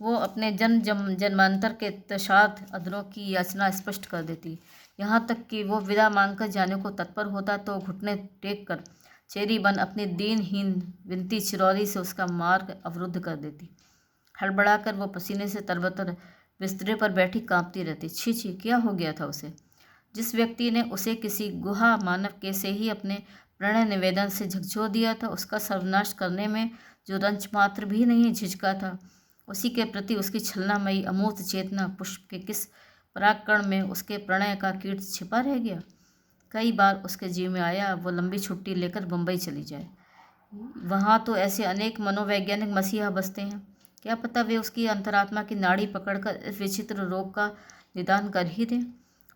वो अपने जन्मांतर के तशाद अधरों की याचना स्पष्ट कर देती। यहाँ तक कि वो विदा मांगकर जाने को तत्पर होता तो घुटने टेक कर चेरी बन अपनी दीनहीन विनती चिरौरी से उसका मार्ग अवरुद्ध कर देती। हड़बड़ाकर वो पसीने से तरबतर बिस्तरे पर बैठी कांपती रहती। छी छी, क्या हो गया था उसे? जिस व्यक्ति ने उसे किसी गुहा मानव के से ही अपने प्रणय निवेदन से झकझोर दिया था, उसका सर्वनाश करने में जो रंच मात्र भी नहीं झिझका था, उसी के प्रति उसकी छलनामयी अमूर्त चेतना पुष्प के किस परागकण में उसके प्रणय का कीट छिपा रह गया। कई बार उसके जीव में आया वो लंबी छुट्टी लेकर बम्बई चली जाए। वहाँ तो ऐसे अनेक मनोवैज्ञानिक मसीहा बसते हैं, क्या पता वे उसकी अंतरात्मा की नाड़ी पकड़कर इस विचित्र रोग का निदान कर ही दें।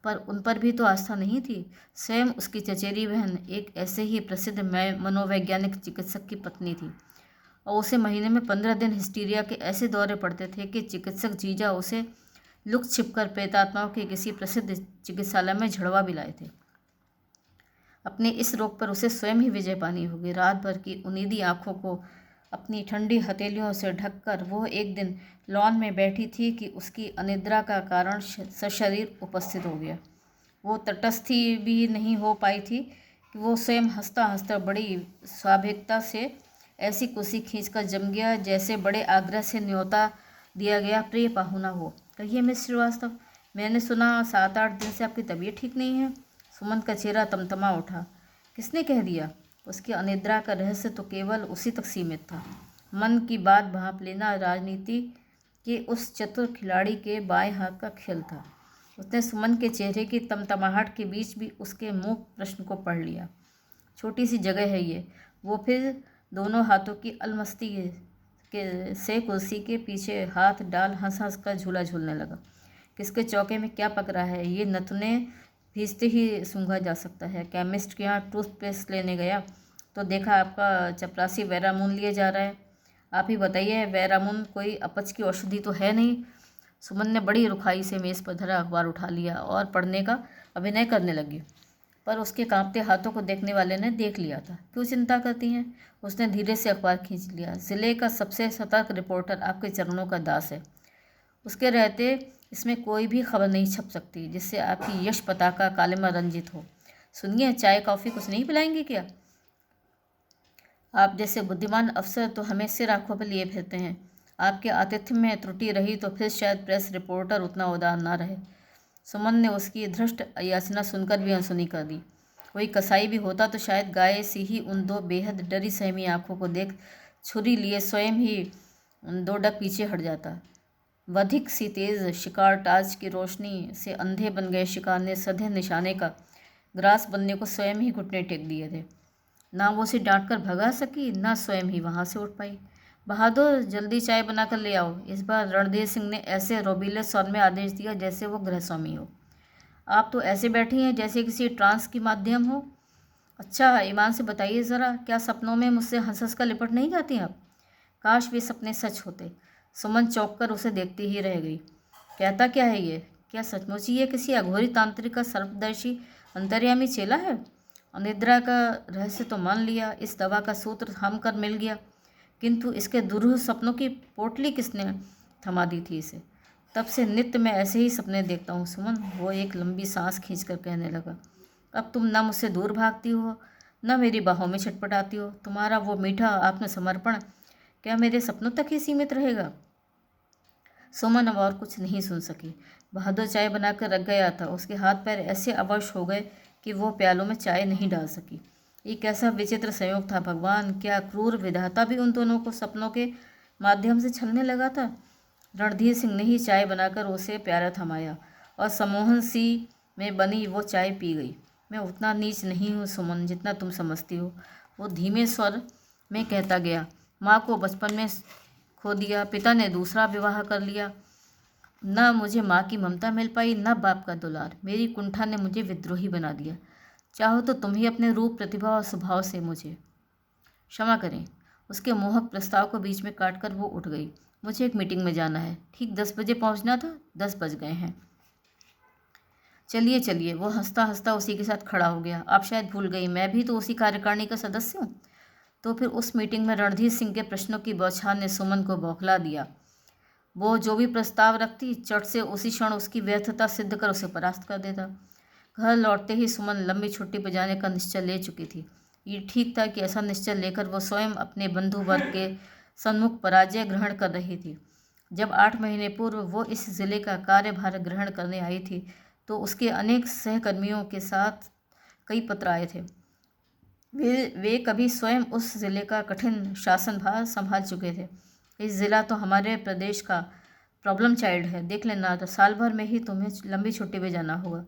पर उन पर भी तो आस्था नहीं थी। स्वयं उसकी चचेरी बहन एक ऐसे ही प्रसिद्ध मनोवैज्ञानिक चिकित्सक की पत्नी थी और उसे महीने में 15 दिन हिस्टीरिया के ऐसे दौरे पड़ते थे कि चिकित्सक जीजा उसे लुक छिपकर प्रेतात्माओं के किसी प्रसिद्ध चिकित्सालय में झड़वा भी लाए थे। अपने इस रोग पर उसे स्वयं ही विजय पानी होगी। रात भर की उनीदी आंखों को अपनी ठंडी हथेलियों से ढककर वो एक दिन लॉन में बैठी थी कि उसकी अनिद्रा का कारण सशरीर उपस्थित हो गया। वो तटस्थी भी नहीं हो पाई थी कि वो स्वयं हंसता हंसता बड़ी स्वाभाविकता से ऐसी कुर्सी खींचकर जम गया जैसे बड़े आग्रह से न्योता दिया गया प्रिय पाहुना हो। कहिए मिस श्रीवास्तव, मैंने सुना 7-8 दिन से आपकी तबीयत ठीक नहीं है। सुमन का चेहरा तमतमा उठा। किसने कह दिया? उसकी अनिद्रा का रहस्य तो केवल उसी तक सीमित था। मन की बात भांप लेना राजनीति के उस चतुर खिलाड़ी के बाएं हाथ का खेल था। उसने सुमन के चेहरे की तमतमाहट के बीच भी उसके मुंह प्रश्न को पढ़ लिया। छोटी सी जगह है ये। वो फिर दोनों हाथों की अलमस्ती से कुर्सी के पीछे हाथ डाल हंस हंस कर झूला झूलने लगा। किसके चौके में क्या पक रहा है ये नतने भीजते ही सूंघा जा सकता है। केमिस्ट के यहाँ टूथपेस्ट लेने गया तो देखा आपका चपरासी वेरामून लिए जा रहा है। आप ही बताइए, वेरामून कोई अपच की औषधि तो है नहीं। सुमन ने बड़ी रुखाई से मेज़ पर धरा अखबार उठा लिया और पढ़ने का अभिनय करने लगी, पर उसके कांपते हाथों को देखने वाले ने देख लिया था। क्यों चिंता करती हैं? उसने धीरे से अखबार खींच लिया। ज़िले का सबसे सतर्क रिपोर्टर आपके चरणों का दास है। उसके रहते इसमें कोई भी खबर नहीं छप सकती जिससे आपकी यश पताका कालिमा रंजित हो। सुनिए, चाय कॉफ़ी कुछ नहीं पिलाएंगे क्या? आप जैसे बुद्धिमान अफसर तो हमें सिर आंखों पर लिए फिरते हैं। आपके आतिथ्य में त्रुटि रही तो फिर शायद प्रेस रिपोर्टर उतना उदार ना रहे। सुमन ने उसकी धृष्ट याचना सुनकर भी अनसुनी कर दी। कोई कसाई भी होता तो शायद गाय सी ही उन दो बेहद डरी सहमी आंखों को देख छुरी लिए स्वयं ही 2 डग पीछे हट जाता। वधिक सी तेज शिकार टार्च की रोशनी से अंधे बन गए शिकार ने सधे निशाने का ग्रास बनने को स्वयं ही घुटने टेक दिए थे। ना वो उसे डांट कर भगा सकी, ना स्वयं ही वहाँ से उठ पाई। बहादुर, जल्दी चाय बनाकर ले आओ। इस बार रणधीर सिंह ने ऐसे रोबीले स्वर में आदेश दिया जैसे वो गृहस्वामी हो। आप तो ऐसे बैठी हैं जैसे किसी ट्रांस की माध्यम हो। अच्छा, ईमान से बताइए ज़रा, क्या सपनों में मुझसे हंस हंस कर लिपट नहीं जाती आप? काश वे सपने सच होते। सुमन चौंक कर उसे देखती ही रह गई। कहता क्या है ये? क्या सचमुच ही ये किसी अघोरी तांत्रिक का सर्वदर्शी अंतर्यामी चेला है? अनिद्रा का रहस्य तो मान लिया, इस दवा का सूत्र हम कर मिल गया, किंतु इसके दुरूह सपनों की पोटली किसने थमा दी थी इसे? तब से नित्य मैं ऐसे ही सपने देखता हूँ सुमन। वो एक लंबी सांस खींचकर कहने लगा। अब तुम न मुझसे दूर भागती हो, न मेरी बाहों में छटपटाती हो। तुम्हारा वो मीठा आत्मसमर्पण क्या मेरे सपनों तक ही सीमित रहेगा? सुमन अब और कुछ नहीं सुन सकी। बहादुर चाय बनाकर रख गया था। उसके हाथ पैर ऐसे अवश हो गए कि वो प्यालों में चाय नहीं डाल सकी। एक ऐसा विचित्र संयोग था भगवान, क्या क्रूर विधाता भी उन दोनों को सपनों के माध्यम से छलने लगा था। रणधीर सिंह ने ही चाय बनाकर उसे प्यारा थमाया और सम्मोहन सी में बनी वो चाय पी गई। मैं उतना नीच नहीं हूँ सुमन जितना तुम समझती हो, वो धीमे स्वर में कहता गया। माँ को बचपन में खो दिया, पिता ने दूसरा विवाह कर लिया, न मुझे माँ की ममता मिल पाई न बाप का दुलार। मेरी कुंठा ने मुझे विद्रोही बना दिया। चाहो तो तुम ही अपने रूप, प्रतिभा और स्वभाव से मुझे क्षमा करें। उसके मोहक प्रस्ताव को बीच में काटकर वो उठ गई। मुझे एक मीटिंग में जाना है, ठीक 10 बजे पहुंचना था, 10 बज गए हैं। चलिए चलिए, वो हंसता हंसता उसी के साथ खड़ा हो गया। आप शायद भूल गई, मैं भी तो उसी कार्यकारिणी का सदस्य हूँ। तो फिर उस मीटिंग में रणधीर सिंह के प्रश्नों की बौछार ने सुमन को बौखला दिया। वो जो भी प्रस्ताव रखती, चट से उसी क्षण उसकी व्यर्थता सिद्ध कर उसे परास्त कर देता। घर लौटते ही सुमन लंबी छुट्टी पर जाने का निश्चय ले चुकी थी। ये ठीक था कि ऐसा निश्चय लेकर वो स्वयं अपने बंधु वर्ग के सन्मुख पराजय ग्रहण कर रही थी। जब 8 महीने पूर्व वो इस जिले का कार्यभार ग्रहण करने आई थी तो उसके अनेक सहकर्मियों के साथ कई पत्र आए थे। वे कभी स्वयं उस जिले का कठिन शासनभार संभाल चुके थे। इस जिला तो हमारे प्रदेश का प्रॉब्लम चाइल्ड है, देख लेना, तो साल भर में ही तुम्हें लंबी छुट्टी पे जाना होगा।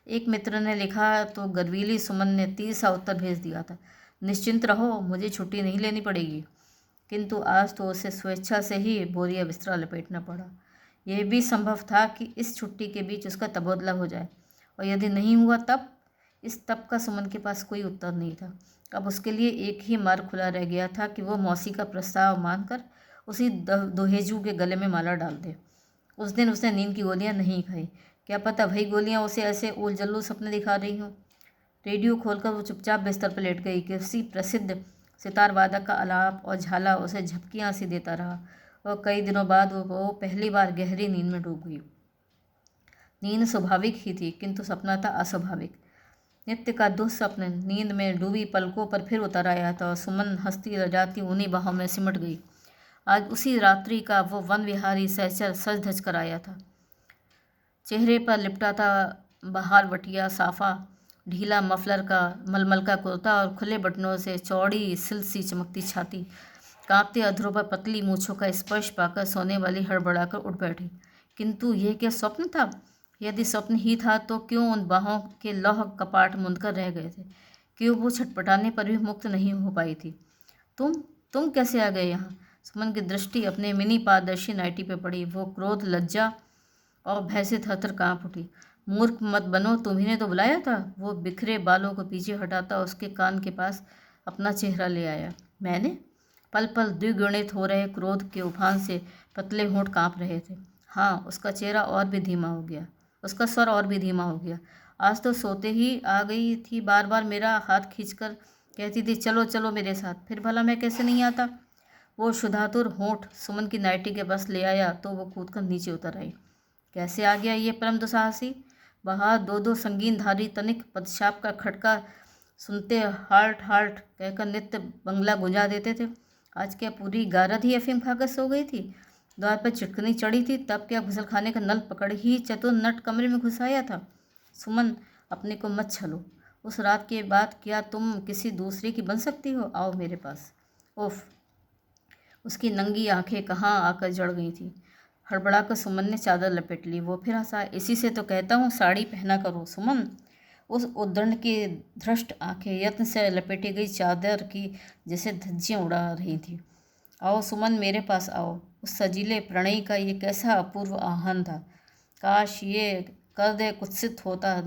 एक मित्र ने लिखा तो गर्वीली सुमन ने 30 सा उत्तर भेज दिया था, निश्चिंत रहो, मुझे छुट्टी नहीं लेनी पड़ेगी। किंतु आज तो उसे स्वेच्छा से ही बोरिया बिस्तरा लपेटना पड़ा। यह भी संभव था कि इस छुट्टी के बीच उसका तबादला हो जाए, और यदि नहीं हुआ तब? इस तब का सुमन के पास कोई उत्तर नहीं था। अब उसके लिए एक ही मार्ग खुला रह गया था कि वो मौसी का प्रस्ताव मानकर उसी दोहेजू के गले में माला डाल दे। उस दिन उसने नींद की गोलियां नहीं खाई। क्या पता वही गोलियां उसे ऐसे उल जल्लू सपने दिखा रही हों। रेडियो खोलकर वो चुपचाप बिस्तर पर लेट गई। किसी प्रसिद्ध सितार वादक का आलाप और झाला उसे झपकियाँ सी देता रहा, और कई दिनों बाद वो पहली बार गहरी नींद में डूब गई। नींद स्वाभाविक ही थी, किंतु सपना था अस्वाभाविक। नित्य का दुस्वप्न नींद में डूबी पलकों पर फिर उतर आया था और सुमन हंसती रजाती उन्हीं बाहों में सिमट गई। आज उसी रात्रि का वो वन विहारी सहचर सज धज कर आया था। चेहरे पर लिपटा था बहार वटिया साफा, ढीला मफलर का मलमल का कुर्ता और खुले बटनों से चौड़ी सिल सी चमकती छाती। कांपते अधरों पर पतली मूछों का स्पर्श पाकर सोने वाली हड़बड़ाकर उठ बैठी। किंतु यह क्या स्वप्न था? यदि स्वप्न ही था तो क्यों उन बाहों के लौह कपाट मुंदकर रह गए थे? क्यों वो छटपटाने पर भी मुक्त नहीं हो पाई थी? तुम कैसे आ गए यहाँ? सुमन की दृष्टि अपने मिनी पारदर्शी नाइटी पे पड़ी। वो क्रोध, लज्जा और भय से थरथर काँप उठी। मूर्ख मत बनो, तुम्ही ने तो बुलाया था। वो बिखरे बालों को पीछे हटाता उसके कान के पास अपना चेहरा ले आया। मैंने? पल पल द्विगुणित हो रहे क्रोध के उफान से पतले होंठ काँप रहे थे। हाँ, उसका चेहरा और भी धीमा हो गया, उसका स्वर और भी धीमा हो गया। आज तो सोते ही आ गई थी, बार बार मेरा हाथ खींचकर कहती थी चलो चलो मेरे साथ, फिर भला मैं कैसे नहीं आता? वो शुद्धातुर होंठ सुमन की नाइटी के पास ले आया तो वो कूदकर नीचे उतर आई। कैसे आ गया ये परम दुसाहसी? बाहर दो दो संगीनधारी तनिक पदशाप का खटका सुनते हाल्ट हाल्ट कहकर नित्य बंगला गुंजा देते थे। आज क्या पूरी गारद ही अफीम खाकर सो गई थी? द्वार पर चिटकनी चढ़ी थी, तब क्या घुसलखाने का नल पकड़ ही चतुर नट कमरे में घुस आया था? सुमन, अपने को मत छलो। उस रात के बाद क्या तुम किसी दूसरे की बन सकती हो? आओ मेरे पास। उफ! उसकी नंगी आंखें कहाँ आकर जड़ गई थीं। हड़बड़ाकर सुमन ने चादर लपेट ली। वो फिर हंसा। इसी से तो कहता हूँ साड़ी पहना करो सुमन। उस उद्दंड की धृष्ट आंखें यत्न से लपेटी गई चादर की जैसे धज्जियाँ उड़ा रही थी। आओ सुमन, मेरे पास आओ। उस सजीले प्रणयी का ये कैसा अपूर्व आह्वान था। काश ये कर दे कुत्सित होता,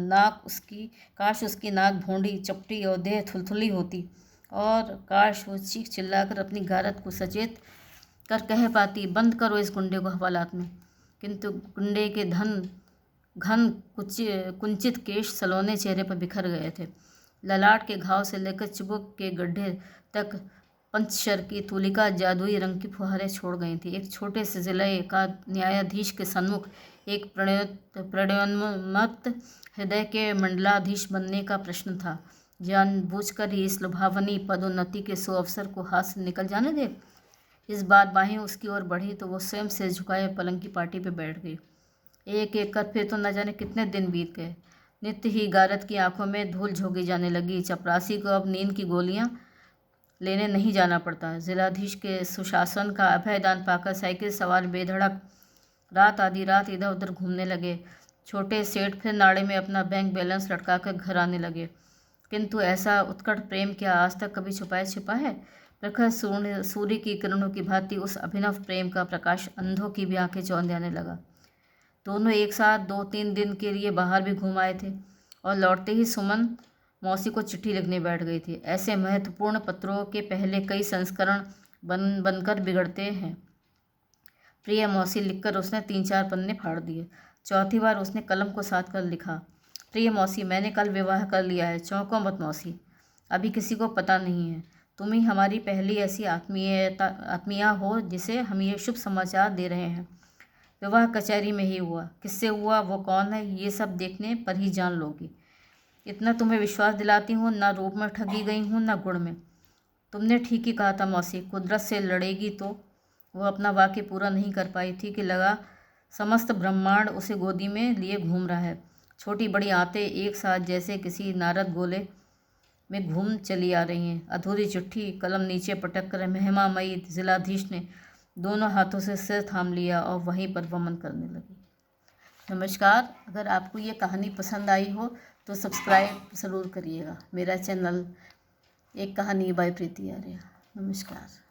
काश उसकी नाक भौंडी चपटी और देह थुलथुली होती, और काश वो चीख चिल्लाकर अपनी गारत को सचेत कर कह पाती बंद करो इस गुंडे को हवालात में। किंतु गुंडे के घन कुंचित केश सलोने चेहरे पर बिखर गए थे। ललाट के घाव से लेकर चिबुक के गड्ढे तक पंचशर की तुलिका जादुई रंग की फुहारें छोड़ गई थी। एक छोटे से जिले का न्यायाधीश के सन्मुख एक प्रणयोन्मत्त हृदय के मंडलाधीश बनने का प्रश्न था। जानबूझकर ही इस लुभावनी पदोन्नति के सुअवसर को हाथ से निकल जाने दे। इस बार बाहें उसकी ओर बढ़ी तो वो स्वयं से झुकाए पलंग की पाटी पर बैठ गई। एक एक कर फिर तो न जाने कितने दिन बीत गए। नित्य ही गारद की आंखों में धूल झोंकी जाने लगी। चपरासी को अब नींद की गोलियां लेने नहीं जाना पड़ता। जिलाधीश के सुशासन का अभयदान पाकर साइकिल सवार बेधड़क रात आधी रात इधर उधर घूमने लगे। छोटे सेठ फिर नाड़े में अपना बैंक बैलेंस लटका कर घर आने लगे। किंतु ऐसा उत्कट प्रेम क्या आज तक कभी छुपाया छिपा है? प्रखर सूर्य की किरणों की भांति उस अभिनव प्रेम का प्रकाश अंधों की भी आंखें चौंधियाने लगा। दोनों एक साथ 2-3 दिन के लिए बाहर भी घूम आए थे और लौटते ही सुमन मौसी को चिट्ठी लिखने बैठ गई थी। ऐसे महत्वपूर्ण पत्रों के पहले कई संस्करण बनकर बिगड़ते हैं। प्रिय मौसी लिखकर उसने 3-4 पन्ने फाड़ दिए। चौथी बार उसने कलम को साथ कर लिखा, प्रिय मौसी, मैंने कल विवाह कर लिया है। चौंको मत मौसी, अभी किसी को पता नहीं है। तुम ही हमारी पहली ऐसी आत्मीया हो जिसे हम ये शुभ समाचार दे रहे हैं। विवाह कचहरी में ही हुआ। किससे हुआ, वो कौन है, ये सब देखने पर ही जान लोगी। इतना तुम्हें विश्वास दिलाती हूँ, ना रूप में ठगी गई हूँ ना गुण में। तुमने ठीक ही कहा था मौसी, कुदरत से लड़ेगी तो वो अपना वाक्य पूरा नहीं कर पाई थी कि लगा समस्त ब्रह्मांड उसे गोदी में लिए घूम रहा है। छोटी बड़ी आंतें एक साथ जैसे किसी नारद गोले में घूम चली आ रही हैं। अधूरी चिट्ठी, कलम नीचे पटक कर महिमामयी जिलाधीश ने दोनों हाथों से सिर थाम लिया और वहीं पर वमन करने लगी। नमस्कार, अगर आपको ये कहानी पसंद आई हो तो सब्सक्राइब ज़रूर करिएगा मेरा चैनल एक कहानी बाय प्रीति आर्य। नमस्कार।